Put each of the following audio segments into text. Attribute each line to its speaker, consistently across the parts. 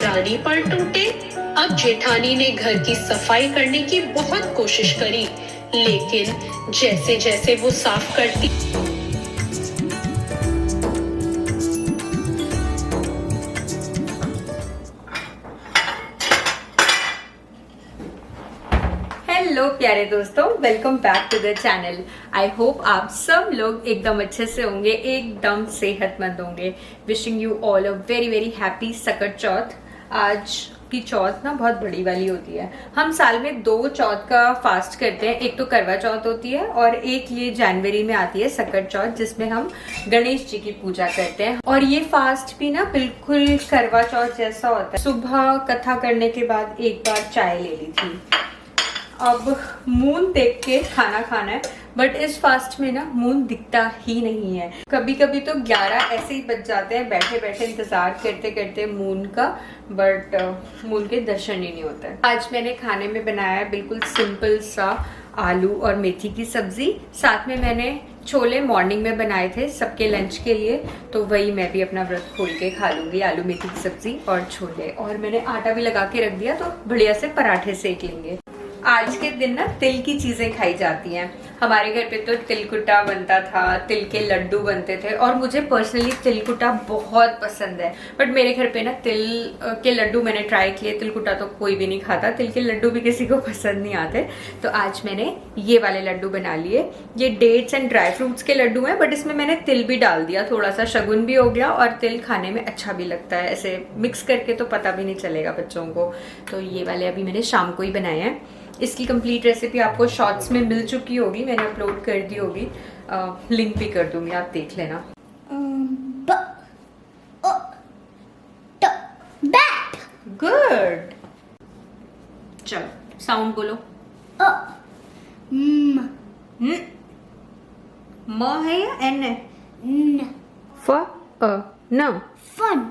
Speaker 1: रानी पर टूटे। अब जेठानी ने घर की सफाई करने की बहुत कोशिश करी, लेकिन जैसे जैसे वो साफ करती
Speaker 2: हेलो प्यारे दोस्तों, welcome back to the channel. I hope आप सब लोग एकदम अच्छे से होंगे, एकदम सेहतमंद होंगे। Wishing you all a very very happy Sakat Chauth. आज की चौथ ना बहुत बड़ी वाली होती है। हम साल में 2 चौथ का फास्ट करते हैं। एक तो करवा चौथ होती है और एक ये जनवरी में आती है सकट चौथ, जिसमें हम गणेश जी की पूजा करते हैं। और ये फास्ट भी ना बिल्कुल करवा चौथ जैसा होता है। सुबह कथा करने के बाद एक बार चाय ले ली थी। अब मून देख के खाना खाना है, बट इस फास्ट में ना मून दिखता ही नहीं है। कभी कभी तो 11 ऐसे ही बज जाते हैं बैठे बैठे इंतजार करते करते मून का, बट मून के दर्शन ही नहीं होता है। आज मैंने खाने में बनाया है बिल्कुल सिंपल सा आलू और मेथी की सब्जी। साथ में मैंने छोले मॉर्निंग में बनाए थे सबके लंच के लिए, तो वही मैं भी अपना व्रत खोल के खा लूंगी, आलू मेथी की सब्जी और छोले। और मैंने आटा भी लगा के रख दिया, तो बढ़िया से पराठे सेक लेंगे। आज के दिन ना तिल की चीजें खाई जाती हैं। हमारे घर पे तो तिलकुटा बनता था, तिल के लड्डू बनते थे, और मुझे पर्सनली तिलकुटा बहुत पसंद है। बट मेरे घर पे ना तिल के लड्डू मैंने ट्राई किए, तिलकुटा तो कोई भी नहीं खाता, तिल के लड्डू भी किसी को पसंद नहीं आते। तो आज मैंने ये वाले लड्डू बना लिए। ये डेट्स एंड ड्राई फ्रूट्स के लड्डू हैं, बट इसमें मैंने तिल भी डाल दिया, थोड़ा सा शगुन भी हो गया और तिल खाने में अच्छा भी लगता है। ऐसे मिक्स करके तो पता भी नहीं चलेगा बच्चों को। तो ये वाले अभी मैंने शाम को ही बनाए हैं। इसकी कंप्लीट रेसिपी आपको शॉर्ट्स में मिल चुकी होगी, मैंने अपलोड कर दी होगी, लिंक भी कर दूंगी, आप देख लेना। गुड, चलो साउंड बोलो। म है या एन है? फ अ न फन।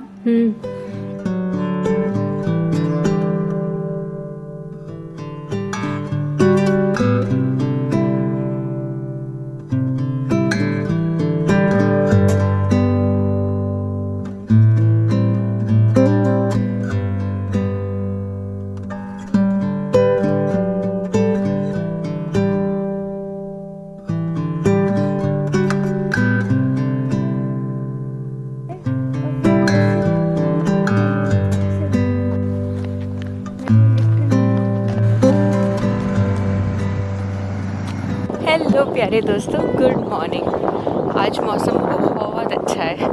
Speaker 2: हेलो प्यारे दोस्तों, गुड मॉर्निंग। आज मौसम बहुत अच्छा है।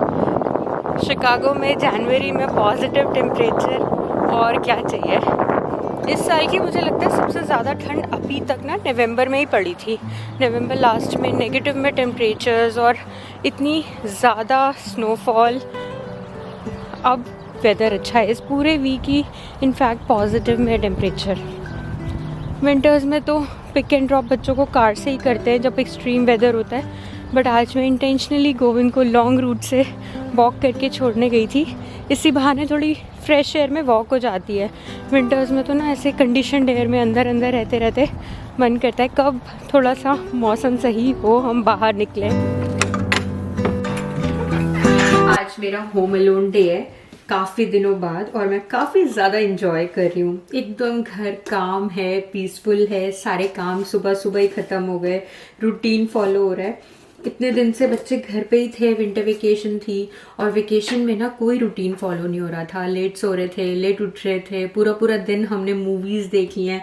Speaker 2: शिकागो में जनवरी में पॉजिटिव टेम्परेचर, और क्या चाहिए। इस साल की मुझे लगता है सबसे ज़्यादा ठंड अभी तक ना नवंबर में ही पड़ी थी। नवंबर लास्ट में नेगेटिव में टेम्परेचर्स और इतनी ज़्यादा स्नोफॉल। अब वेदर अच्छा है, इस पूरे वीक ही इनफैक्ट पॉजिटिव में टेम्परेचर। विंटर्स में तो पिक एंड ड्रॉप बच्चों को कार से ही करते हैं जब एक्सट्रीम वेदर होता है, बट आज मैं इंटेंशनली गोविंद को लॉन्ग रूट से वॉक करके छोड़ने गई थी। इसी बहाने थोड़ी फ्रेश एयर में वॉक हो जाती है। विंटर्स में तो ना ऐसे कंडीशनड एयर में अंदर अंदर रहते रहते मन करता है कब थोड़ा सा मौसम सही हो, हम बाहर निकले। आज मेरा होम अलोन डे है काफ़ी दिनों बाद, और मैं काफ़ी ज़्यादा इंजॉय कर रही हूँ। एकदम घर काम है, पीसफुल है, सारे काम सुबह सुबह ही ख़त्म हो गए, रूटीन फॉलो हो रहा है। इतने दिन से बच्चे घर पे ही थे, विंटर वेकेशन थी, और वेकेशन में ना कोई रूटीन फॉलो नहीं हो रहा था। लेट सो रहे थे, लेट उठ रहे थे, पूरा पूरा दिन हमने मूवीज़ देखी हैं,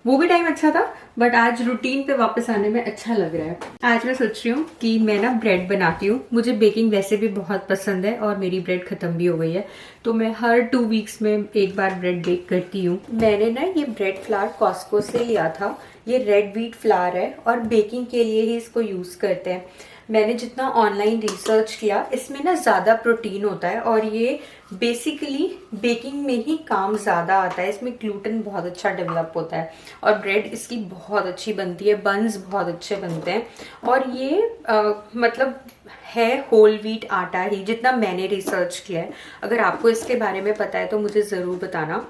Speaker 2: वो भी टाइम अच्छा था। बट आज रूटीन पे वापस आने में अच्छा लग रहा है। आज मैं सोच रही हूँ कि मैं ना ब्रेड बनाती हूँ। मुझे बेकिंग वैसे भी बहुत पसंद है, और मेरी ब्रेड ख़त्म भी हो गई है, तो मैं हर 2 वीक्स में एक बार ब्रेड बेक करती हूँ। मैंने ना ये ब्रेड फ्लावर कॉस्को से लिया था। ये रेड व्हीट फ्लावर है, और बेकिंग के लिए ही इसको यूज़ करते हैं। मैंने जितना ऑनलाइन रिसर्च किया, इसमें ना ज़्यादा प्रोटीन होता है, और ये बेसिकली बेकिंग में ही काम ज़्यादा आता है। इसमें ग्लूटेन बहुत अच्छा डेवलप होता है, और ब्रेड इसकी बहुत अच्छी बनती है, बन्स बहुत अच्छे बनते हैं। और ये मतलब है होल व्हीट आटा ही, जितना मैंने रिसर्च किया है। अगर आपको इसके बारे में पता है तो मुझे ज़रूर बताना।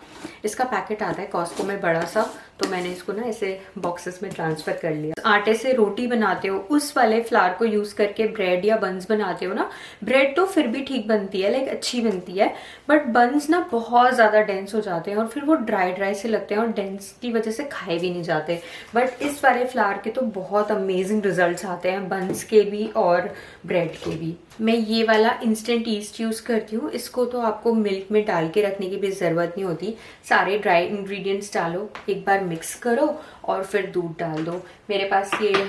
Speaker 2: इसका पैकेट आता है कॉस्को में बड़ा सा, तो मैंने इसको ना ऐसे बॉक्सेस में ट्रांसफ़र कर लिया। आटे से रोटी बनाते हो उस वाले फ्लावर को यूज़ करके ब्रेड या बन्स बनाते हो ना, ब्रेड तो फिर भी ठीक बनती है, लाइक अच्छी बनती है, बट बन्स ना बहुत ज़्यादा डेंस हो जाते हैं और फिर वो ड्राई से लगते हैं और डेंस की वजह से खाए भी नहीं जाते। बट इस वाले फ्लावर के तो बहुत अमेजिंग रिजल्ट्स आते हैं, बन्स के भी और ब्रेड के भी। मैं ये वाला इंस्टेंट ईस्ट यूज़ करती हूँ। इसको तो आपको मिल्क में डाल के रखने की भी ज़रूरत नहीं होती। सारे ड्राई इंग्रेडिएंट्स डालो, एक बार मिक्स करो और फिर दूध डाल दो। मेरे पास ये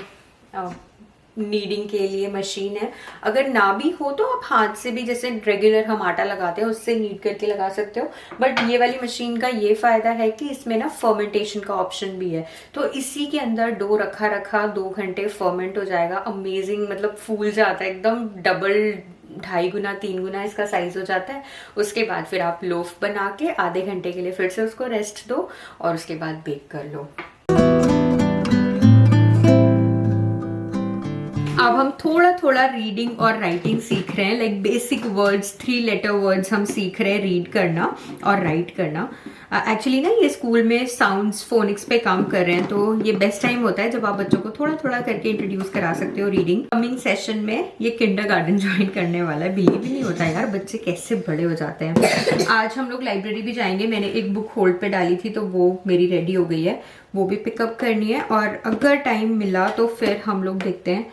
Speaker 2: नीडिंग के लिए मशीन है, अगर ना भी हो तो आप हाथ से भी, जैसे रेगुलर हम आटा लगाते हैं उससे नीड करके लगा सकते हो। बट ये वाली मशीन का ये फायदा है कि इसमें ना फर्मेंटेशन का ऑप्शन भी है, तो इसी के अंदर डो रखा 2 घंटे फर्मेंट हो जाएगा। अमेजिंग, मतलब फूल जाता है एकदम, डबल 2.5 गुना 3 गुना इसका साइज हो जाता है। उसके बाद फिर आप लोफ बना के आधे घंटे के लिए फिर से उसको रेस्ट दो और उसके बाद बेक कर लो। अब हम थोड़ा थोड़ा रीडिंग और राइटिंग सीख रहे हैं, like basic words, 3 letter words हम सीख रहे हैं रीड करना और राइट करना। एक्चुअली ना ये स्कूल में साउंड्स फोनिक्स पे काम कर रहे हैं, तो ये बेस्ट टाइम होता है जब आप बच्चों को थोड़ा थोड़ा करके इंट्रोड्यूस करा सकते हो रीडिंग। कमिंग सेशन में ये किंडरगार्टन ज्वाइन करने वाला है। बिलीव ही नहीं होता यार, बच्चे कैसे बड़े हो जाते हैं। आज हम लोग लाइब्रेरी भी जाएंगे। मैंने एक बुक होल्ड पे डाली थी तो वो मेरी रेडी हो गई है, वो भी पिकअप करनी है। और अगर टाइम मिला तो फिर हम लोग देखते हैं,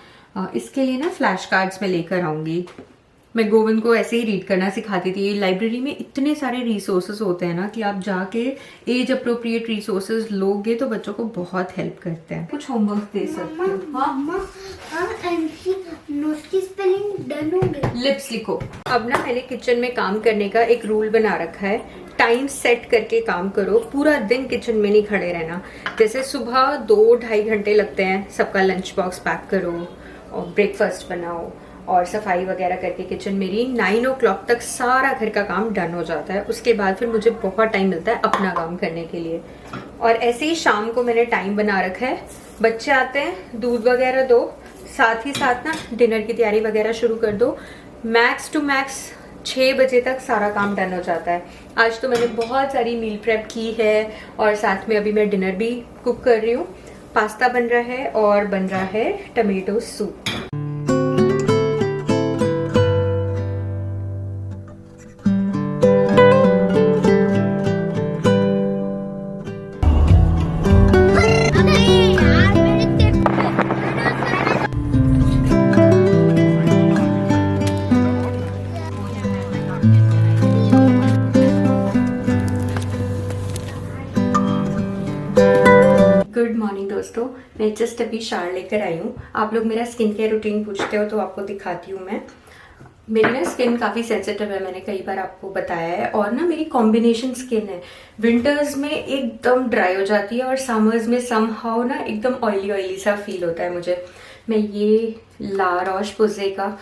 Speaker 2: इसके लिए ना फ्लैश कार्ड्स में लेकर आऊंगी। मैं गोविंद को ऐसे ही रीड करना सिखाती थी। लाइब्रेरी में इतने सारे रिसोर्सेज होते हैं ना कि आप जाके एज अप्रोप्रिएट रिसोर्सेज लोगे तो बच्चों को बहुत हेल्प करते हैं। कुछ होमवर्क दे सकते हो। लिप्स लिखो। अब ना मैंने किचन में काम करने का एक रूल बना रखा है, टाइम सेट करके काम करो। पूरा दिन किचन में नहीं खड़े रहना। जैसे सुबह 2-2.5 घंटे लगते हैं, सबका लंच बॉक्स पैक करो और ब्रेकफास्ट बनाओ और सफाई वगैरह करके किचन मेरी 9 o'clock तक सारा घर का काम डन हो जाता है। उसके बाद फिर मुझे बहुत टाइम मिलता है अपना काम करने के लिए। और ऐसे ही शाम को मैंने टाइम बना रखा है, बच्चे आते हैं दूध वगैरह दो, साथ ही साथ ना डिनर की तैयारी वगैरह शुरू कर दो। मैक्स टू मैक्स 6 बजे तक सारा काम डन हो जाता है। आज तो मैंने बहुत सारी मील प्रेप की है और साथ में अभी मैं डिनर भी कुक कर रही हूँ। पास्ता बन रहा है और बन रहा है टमेटो सूप। गुड मॉर्निंग दोस्तों, मैं जस्ट अभी शावर लेकर आई हूँ। आप लोग मेरा स्किन केयर रूटीन पूछते हो तो आपको दिखाती हूँ मैं। मेरी ना स्किन काफ़ी सेंसिटिव है, मैंने कई बार आपको बताया है। और ना मेरी कॉम्बिनेशन स्किन है, विंटर्स में एकदम ड्राई हो जाती है और समर्स में समहाउ ना एकदम ऑयली सा फील होता है मुझे। मैं ये ला रोश पोज़े का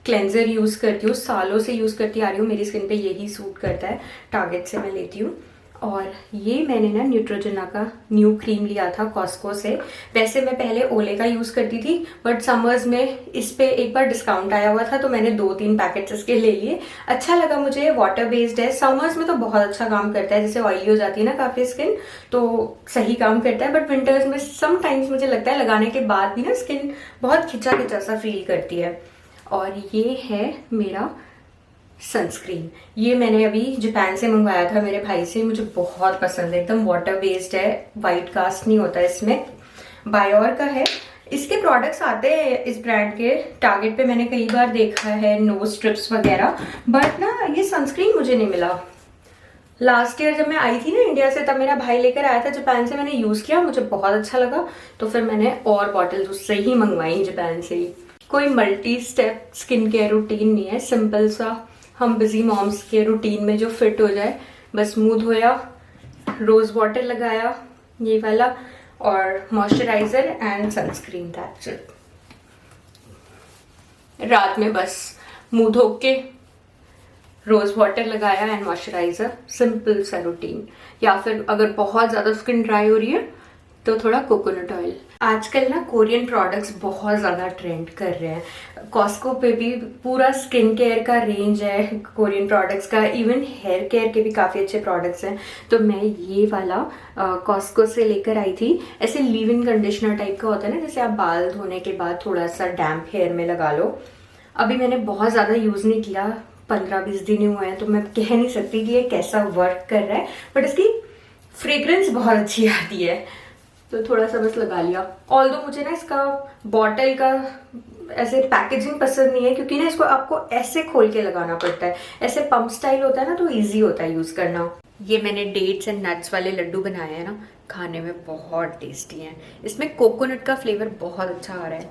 Speaker 2: क्लेंजर यूज़ करती हूँ, सालों से यूज़ करती आ रही हूँ। मेरी स्किन पे यही सूट करता है, टारगेट से मैं लेती हूँ। और ये मैंने ना न्यूट्रोजेना का न्यू क्रीम लिया था कॉस्को से। वैसे मैं पहले ओले का यूज़ करती थी, बट समर्स में इस पे एक बार डिस्काउंट आया हुआ था तो मैंने 2-3 पैकेट्स इसके ले लिए। अच्छा लगा मुझे, वाटर बेस्ड है, समर्स में तो बहुत अच्छा काम करता है। जैसे ऑयली हो जाती है ना काफ़ी स्किन तो सही काम करता है, बट विंटर्स में समटाइम्स मुझे लगता है लगाने के बाद भी ना स्किन बहुत खिंचा सा फील करती है। और ये है मेरा सनस्क्रीन, ये मैंने अभी जापान से मंगवाया था मेरे भाई से। मुझे बहुत पसंद है, एकदम वाटर बेस्ड है, वाइट कास्ट नहीं होता इसमें। बायोर का है। इसके प्रोडक्ट्स आते हैं इस ब्रांड के, टारगेट पे मैंने कई बार देखा है, नोज स्ट्रिप्स वगैरह, बट ना ये सनस्क्रीन मुझे नहीं मिला। लास्ट ईयर जब मैं आई थी ना इंडिया से, तब मेरा भाई लेकर आया था जापान से, मैंने यूज़ किया, मुझे बहुत अच्छा लगा, तो फिर मैंने और बॉटल्स उससे ही मंगवाई जापान से ही। कोई multi step skin care routine नहीं है, सिंपल सा हम बिजी मॉम्स के रूटीन में जो फिट हो जाए। बस मुंह धोया, रोज वाटर लगाया ये वाला, और moisturiser and sunscreen, that's it. रात में बस मुंह धो के रोज वाटर लगाया एंड मॉइस्चराइजर, सिंपल सा रूटीन। या फिर अगर बहुत ज़्यादा स्किन ड्राई हो रही है तो थोड़ा कोकोनट ऑयल। आजकल ना कोरियन प्रोडक्ट्स बहुत ज़्यादा ट्रेंड कर रहे हैं। कॉस्को पे भी पूरा स्किन केयर का रेंज है कोरियन प्रोडक्ट्स का, इवन हेयर केयर के भी काफ़ी अच्छे प्रोडक्ट्स हैं। तो मैं ये वाला कॉस्को से लेकर आई थी। ऐसे लीव इन कंडीशनर टाइप का होता है ना, जैसे आप बाल धोने के बाद थोड़ा सा डैम्प हेयर में लगा लो। अभी मैंने बहुत ज़्यादा यूज़ नहीं किया, 15-20 दिन ही हुए हैं, तो मैं कह नहीं सकती कि ये कैसा वर्क कर रहा है, बट इसकी फ्रेग्रेंस बहुत अच्छी आती है, तो थोड़ा सा बस लगा लिया। ऑल्दो मुझे ना इसका बॉटल का ऐसे पैकेजिंग पसंद नहीं है, क्योंकि ना इसको आपको ऐसे खोल के लगाना पड़ता है। ऐसे पंप स्टाइल होता है ना, तो इजी होता है यूज करना। ये मैंने डेट्स एंड नट्स वाले लड्डू बनाए हैं ना, खाने में बहुत टेस्टी हैं। इसमें कोकोनट का फ्लेवर बहुत अच्छा आ रहा है।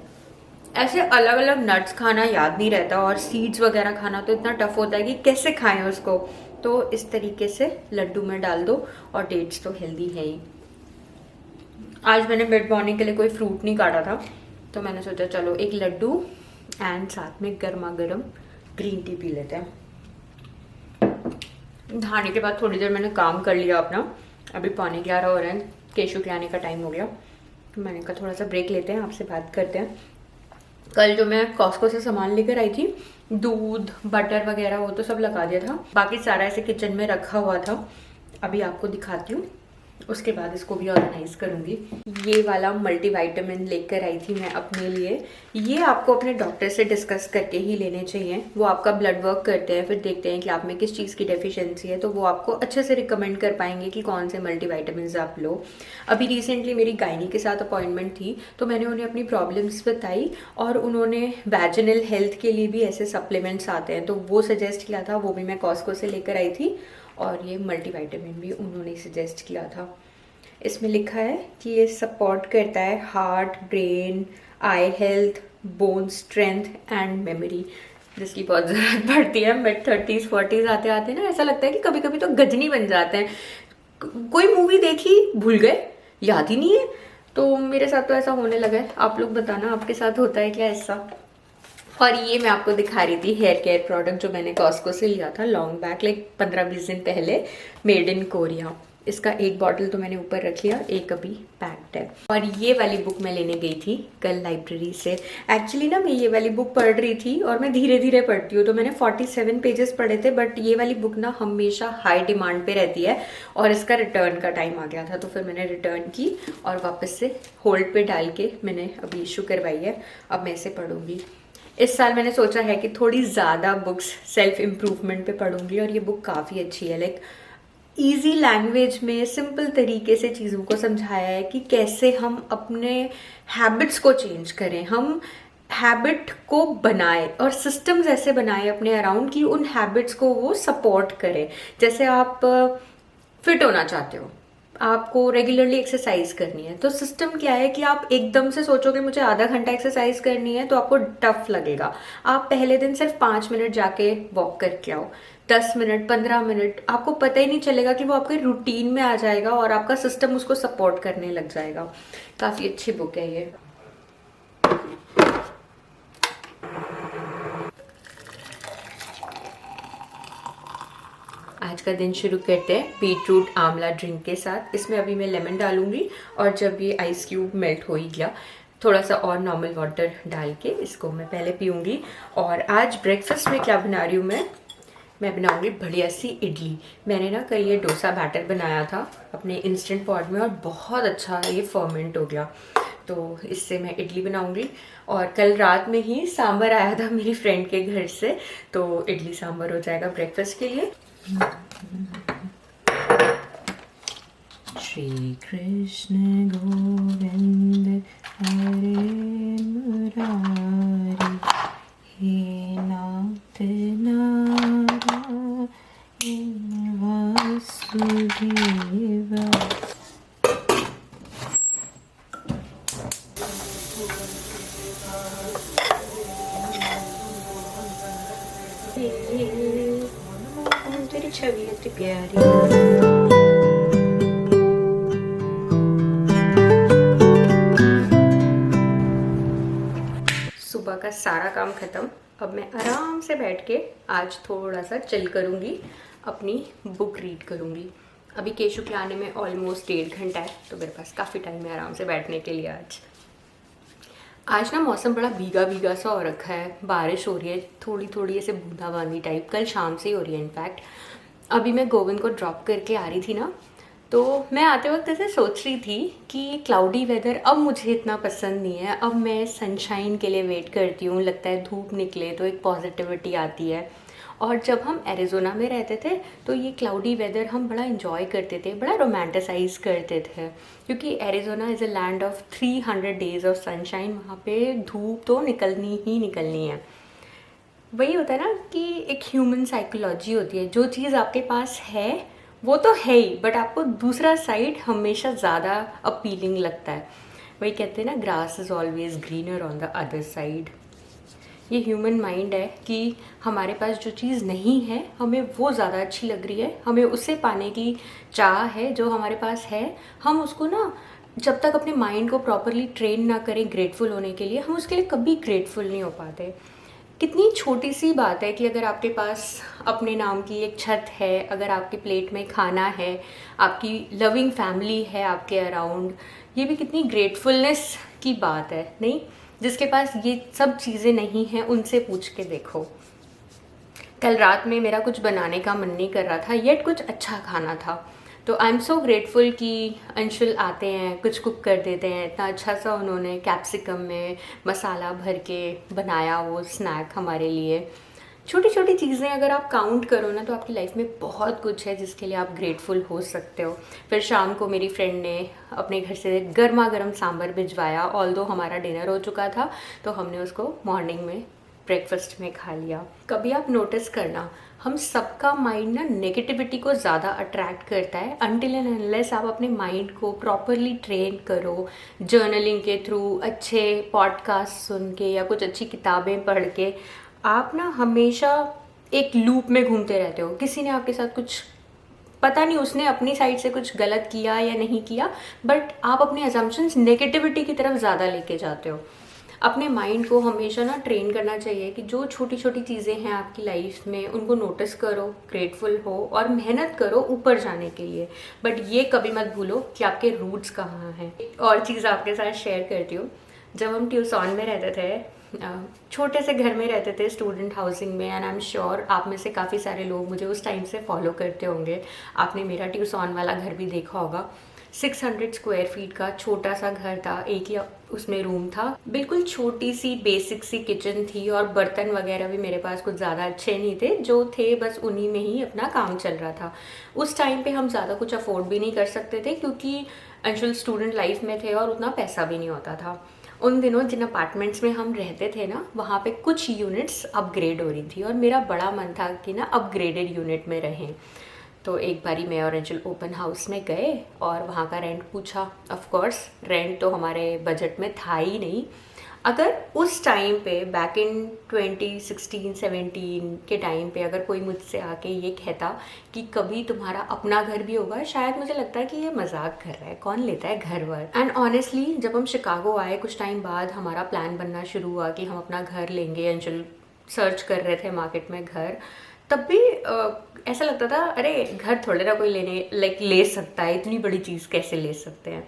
Speaker 2: ऐसे अलग अलग नट्स खाना याद नहीं रहता, और सीड्स वगैरह खाना तो इतना टफ होता है कि कैसे खाएं उसको। तो इस तरीके से लड्डू में डाल दो, और डेट्स तो हेल्दी है ही। आज मैंने मिड मॉर्निंग के लिए कोई फ्रूट नहीं काटा था, तो मैंने सोचा चलो एक लड्डू एंड साथ में गर्मा गर्म ग्रीन टी पी लेते हैं। नहाने के बाद थोड़ी देर मैंने काम कर लिया अपना। अभी 11:15 हो रहे हैं, केशु के आने का टाइम हो गया, तो मैंने कहा थोड़ा सा ब्रेक लेते हैं, आपसे बात करते हैं। कल जो मैं कॉस्को से सामान लेकर आई थी, दूध बटर वगैरह, वो तो सब लगा दिया था, बाकी सारा ऐसे किचन में रखा हुआ था। अभी आपको दिखाती हूँ, उसके बाद इसको भी ऑर्गेनाइज करूंगी। ये वाला मल्टीविटामिन लेकर आई थी मैं अपने लिए। ये आपको अपने डॉक्टर से डिस्कस करके ही लेने चाहिए। वो आपका ब्लड वर्क करते हैं, फिर देखते हैं कि आप में किस चीज़ की डेफिशिएंसी है, तो वो आपको अच्छे से रिकमेंड कर पाएंगे कि कौन से मल्टीविटामिन आप लो। अभी रिसेंटली मेरी गायनी के साथ अपॉइंटमेंट थी, तो मैंने उन्हें अपनी प्रॉब्लम्स बताई, और उन्होंने वैजिनल हेल्थ के लिए भी ऐसे सप्लीमेंट्स आते हैं, तो वो सजेस्ट किया था। वो भी मैं कॉस्को से लेकर आई थी, और ये मल्टीविटामिन भी उन्होंने सजेस्ट किया था। इसमें लिखा है कि ये सपोर्ट करता है heart, brain, I health, bone strength and memory, जिसकी बहुत ज़रूरत पड़ती है। मिड 30s 40s आते आते ना ऐसा लगता है कि कभी कभी तो गजनी बन जाते हैं। कोई मूवी देखी, भूल गए, याद ही नहीं है। तो मेरे साथ तो ऐसा होने लगा है। आप लोग बताना, आपके साथ होता है क्या ऐसा? और ये मैं आपको दिखा रही थी हेयर केयर प्रोडक्ट जो मैंने कॉस्को से लिया था लॉन्ग बैक, लाइक 15-20 दिन पहले, मेड इन कोरिया। इसका एक बॉटल तो मैंने ऊपर रख लिया, एक अभी पैक्ड है। और ये वाली बुक मैं लेने गई थी कल लाइब्रेरी से। एक्चुअली ना मैं ये वाली बुक पढ़ रही थी, और मैं धीरे धीरे पढ़ती हूँ, तो मैंने 47 पेजेस पढ़े थे, बट ये वाली बुक ना हमेशा हाई डिमांड पे रहती है, और इसका रिटर्न का टाइम आ गया था, तो फिर मैंने रिटर्न की और वापस से होल्ड पे डाल के मैंने अभी इशू करवाई है। अब मैं इसे पढ़ूंगी। इस साल मैंने सोचा है कि थोड़ी ज़्यादा बुक्स सेल्फ इम्प्रूवमेंट पे पढ़ूंगी, और ये बुक काफ़ी अच्छी है। लाइक ईजी लैंग्वेज में सिंपल तरीके से चीज़ों को समझाया है कि कैसे हम अपने हैबिट्स को चेंज करें, हम हैबिट को बनाए, और सिस्टम्स ऐसे बनाए अपने अराउंड कि उन हैबिट्स को वो सपोर्ट करें। जैसे आप फिट होना चाहते हो, आपको रेगुलरली एक्सरसाइज करनी है, तो सिस्टम क्या है कि आप एकदम से सोचोगे मुझे आधा घंटा एक्सरसाइज करनी है, तो आपको टफ लगेगा। आप पहले दिन सिर्फ 5 मिनट जाके वॉक करके आओ, 10 मिनट, 15 मिनट, आपको पता ही नहीं चलेगा कि वो आपके रूटीन में आ जाएगा, और आपका सिस्टम उसको सपोर्ट करने लग जाएगा। काफ़ी अच्छी बुक है ये। आज का दिन शुरू करते हैं बीटरूट आंवला ड्रिंक के साथ। इसमें अभी मैं लेमन डालूंगी, और जब ये आइस क्यूब मेल्ट हो ही गया, थोड़ा सा और नॉर्मल वाटर डाल के इसको मैं पहले पीऊँगी। और आज ब्रेकफास्ट में क्या बना रही हूँ मैं बनाऊंगी बढ़िया सी इडली। मैंने ना कल ये डोसा बैटर बनाया था अपने इंस्टेंट पॉट में, और बहुत अच्छा ये फर्मेंट हो गया, तो इससे मैं इडली बनाऊंगी। और कल रात में ही सांभर आया था मेरी फ्रेंड के घर से, तो इडली सांभर हो जाएगा ब्रेकफास्ट के लिए। श्री कृष्ण गोविंद हरे मुरारी, हे नाथ नारायण वासुदेव। तेरी छवि इतनी प्यारी। सुबह का सारा काम खत्म। अब मैं आराम से बैठ के आज थोड़ा सा चिल करूँगी, अपनी बुक रीड करूँगी। अभी केशु के आने में ऑलमोस्ट 1.5 घंटा है, तो मेरे पास काफ़ी टाइम है आराम से बैठने के लिए आज। आज ना मौसम बड़ा भीगा भीगा सा हो रखा है, बारिश हो रही है, थोड़ी थोड़ी ऐसे बूंदाबांदी टाइप, कल शाम से ही हो रही है इनफैक्ट। अभी मैं गोविंद को ड्रॉप करके आ रही थी ना, तो मैं आते वक्त ऐसे सोच रही थी कि क्लाउडी वेदर अब मुझे इतना पसंद नहीं है। अब मैं सनशाइन के लिए वेट करती हूँ, लगता है धूप निकले तो एक पॉजिटिविटी आती है। और जब हम एरिज़ोना में रहते थे तो ये क्लाउडी वेदर हम बड़ा इन्जॉय करते थे, बड़ा रोमांटिसाइज करते थे, क्योंकि Arizona is a land of 300 days of sunshine. वहाँ पे धूप तो निकलनी ही निकलनी है। वही होता है ना कि एक ह्यूमन साइकोलॉजी होती है, जो चीज़ आपके पास है वो तो है ही, बट आपको दूसरा साइड हमेशा ज़्यादा अपीलिंग लगता है। वही कहते हैं ना, grass is always greener on the other side. ये ह्यूमन माइंड है कि हमारे पास जो चीज़ नहीं है हमें वो ज़्यादा अच्छी लग रही है, हमें उसे पाने की चाह है जो हमारे पास है। हम उसको ना, जब तक अपने माइंड को प्रॉपरली ट्रेन ना करें ग्रेटफुल होने के लिए, हम उसके लिए कभी ग्रेटफुल नहीं हो पाते। कितनी छोटी सी बात है कि अगर आपके पास अपने नाम की एक छत है, अगर आपकी प्लेट में खाना है, आपकी लविंग फैमिली है आपके अराउंड, ये भी कितनी ग्रेटफुलनेस की बात है, नहीं? जिसके पास ये सब चीज़ें नहीं हैं उनसे पूछ के देखो। कल रात में मेरा कुछ बनाने का मन नहीं कर रहा था, येट कुछ अच्छा खाना था, तो आई एम सो ग्रेटफुल कि अंशुल आते हैं, कुछ कुक कर देते हैं। इतना अच्छा सा उन्होंने कैप्सिकम में मसाला भर के बनाया वो स्नैक हमारे लिए। छोटी छोटी चीज़ें अगर आप काउंट करो ना, तो आपकी लाइफ में बहुत कुछ है जिसके लिए आप ग्रेटफुल हो सकते हो। फिर शाम को मेरी फ्रेंड ने अपने घर से गर्मा गर्म सांभर भिजवाया, ऑल्दो हमारा डिनर हो चुका था, तो हमने उसको मॉर्निंग में ब्रेकफास्ट में खा लिया। कभी आप नोटिस करना, हम सबका माइंड ना नेगेटिविटी को ज़्यादा अट्रैक्ट करता है, अनटिल एंड अनलेस आप अपने माइंड को प्रॉपरली ट्रेन करो, जर्नलिंग के थ्रू, अच्छे पॉडकास्ट सुन के या कुछ अच्छी किताबें पढ़ के। आप ना हमेशा एक लूप में घूमते रहते हो। किसी ने आपके साथ कुछ, पता नहीं उसने अपनी साइड से कुछ गलत किया या नहीं किया, बट आप अपने अजम्पशंस नेगेटिविटी की तरफ ज़्यादा लेके जाते हो। अपने माइंड को हमेशा ना ट्रेन करना चाहिए कि जो छोटी छोटी चीज़ें हैं आपकी लाइफ में उनको नोटिस करो, ग्रेटफुल हो और मेहनत करो ऊपर जाने के लिए। बट ये कभी मत भूलो कि आपके रूट्स कहाँ हैं। और चीज़ आपके साथ शेयर करती हूँ, जब हम ट्यूसॉन में रहते थे, छोटे से घर में रहते थे, स्टूडेंट हाउसिंग में, एंड आई एम श्योर आप में से काफ़ी सारे लोग मुझे उस टाइम से फॉलो करते होंगे। आपने मेरा ट्यूसॉन वाला घर भी देखा होगा। 600 स्क्वायर फीट का छोटा सा घर था, एक ही उसमें रूम था, बिल्कुल छोटी सी बेसिक सी किचन थी, और बर्तन वगैरह भी मेरे पास कुछ ज़्यादा अच्छे नहीं थे, जो थे बस उन्हीं में ही अपना काम चल रहा था। उस टाइम पे हम ज़्यादा कुछ अफोर्ड भी नहीं कर सकते थे, क्योंकि अंशुल स्टूडेंट लाइफ में थे और उतना पैसा भी नहीं होता था। उन दिनों जिन अपार्टमेंट्स में हम रहते थे ना, वहाँ पे कुछ यूनिट्स अपग्रेड हो रही थी, और मेरा बड़ा मन था कि ना अपग्रेडेड यूनिट में रहें। तो एक बारी मैं और अंशुल ओपन हाउस में गए और वहाँ का रेंट पूछा। ऑफ कोर्स रेंट तो हमारे बजट में था ही नहीं। अगर उस टाइम पे बैक इन 2016-17 के टाइम पे अगर कोई मुझसे आके ये कहता कि कभी तुम्हारा अपना घर भी होगा, शायद मुझे लगता है कि ये मजाक कर रहा है, कौन लेता है घर वर। एंड ऑनेस्टली जब हम शिकागो आए, कुछ टाइम बाद हमारा प्लान बनना शुरू हुआ कि हम अपना घर लेंगे। अंशुल सर्च कर रहे थे मार्केट में घर, तब भी ऐसा लगता था अरे घर थोड़े ना कोई ले सकता है, इतनी बड़ी चीज़ कैसे ले सकते हैं।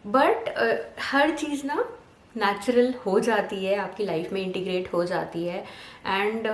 Speaker 2: बट हर चीज़ ना नेचुरल हो जाती है, आपकी लाइफ में इंटीग्रेट हो जाती है। एंड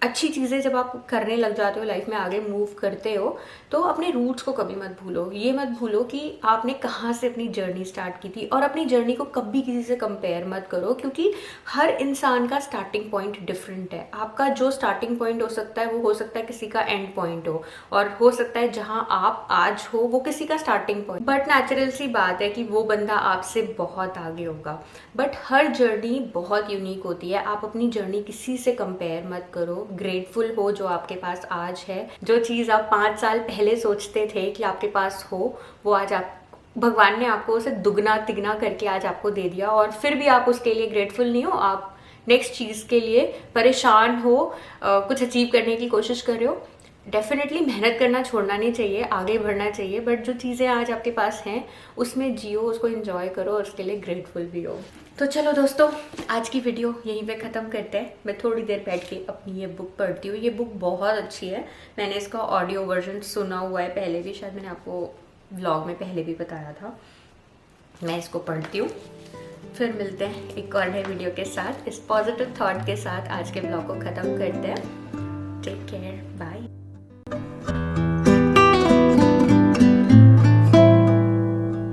Speaker 2: अच्छी चीज़ें जब आप करने लग जाते हो, लाइफ में आगे मूव करते हो, तो अपने रूट्स को कभी मत भूलो। ये मत भूलो कि आपने कहाँ से अपनी जर्नी स्टार्ट की थी, और अपनी जर्नी को कभी किसी से कंपेयर मत करो, क्योंकि हर इंसान का स्टार्टिंग पॉइंट डिफरेंट है। आपका जो स्टार्टिंग पॉइंट हो सकता है वो हो सकता है किसी का एंड पॉइंट हो, और हो सकता है जहाँ आप आज हो वो किसी का स्टार्टिंग पॉइंट। बट नेचुरल सी बात है कि वो बंदा आपसे बहुत आगे होगा। बट हर जर्नी बहुत यूनिक होती है। आप अपनी जर्नी किसी से कंपेयर मत करो, ग्रेटफुल हो जो आपके पास आज है। जो चीज़ आप 5 साल पहले सोचते थे कि आपके पास हो, वो आज आप, भगवान ने आपको उसे दुगना तिगना करके आज आपको दे दिया, और फिर भी आप उसके लिए ग्रेटफुल नहीं हो। आप नेक्स्ट चीज़ के लिए परेशान हो, कुछ अचीव करने की कोशिश कर रहे हो। डेफिनेटली मेहनत करना छोड़ना नहीं चाहिए, आगे बढ़ना चाहिए, बट जो चीज़ें आज आपके पास हैं उसमें जियो, उसको एंजॉय करो और उसके लिए ग्रेटफुल भी हो। तो चलो दोस्तों, आज की वीडियो यहीं पे ख़त्म करते हैं। मैं थोड़ी देर बैठ के अपनी ये बुक पढ़ती हूँ। ये बुक बहुत अच्छी है, मैंने इसका ऑडियो वर्जन सुना हुआ है पहले भी, शायद मैंने आपको व्लॉग में पहले भी बताया था। मैं इसको पढ़ती हूँ, फिर मिलते हैं एक और नए वीडियो के साथ। इस पॉजिटिव थॉट के साथ आज के ब्लॉग को ख़त्म करते हैं। Take care, bye.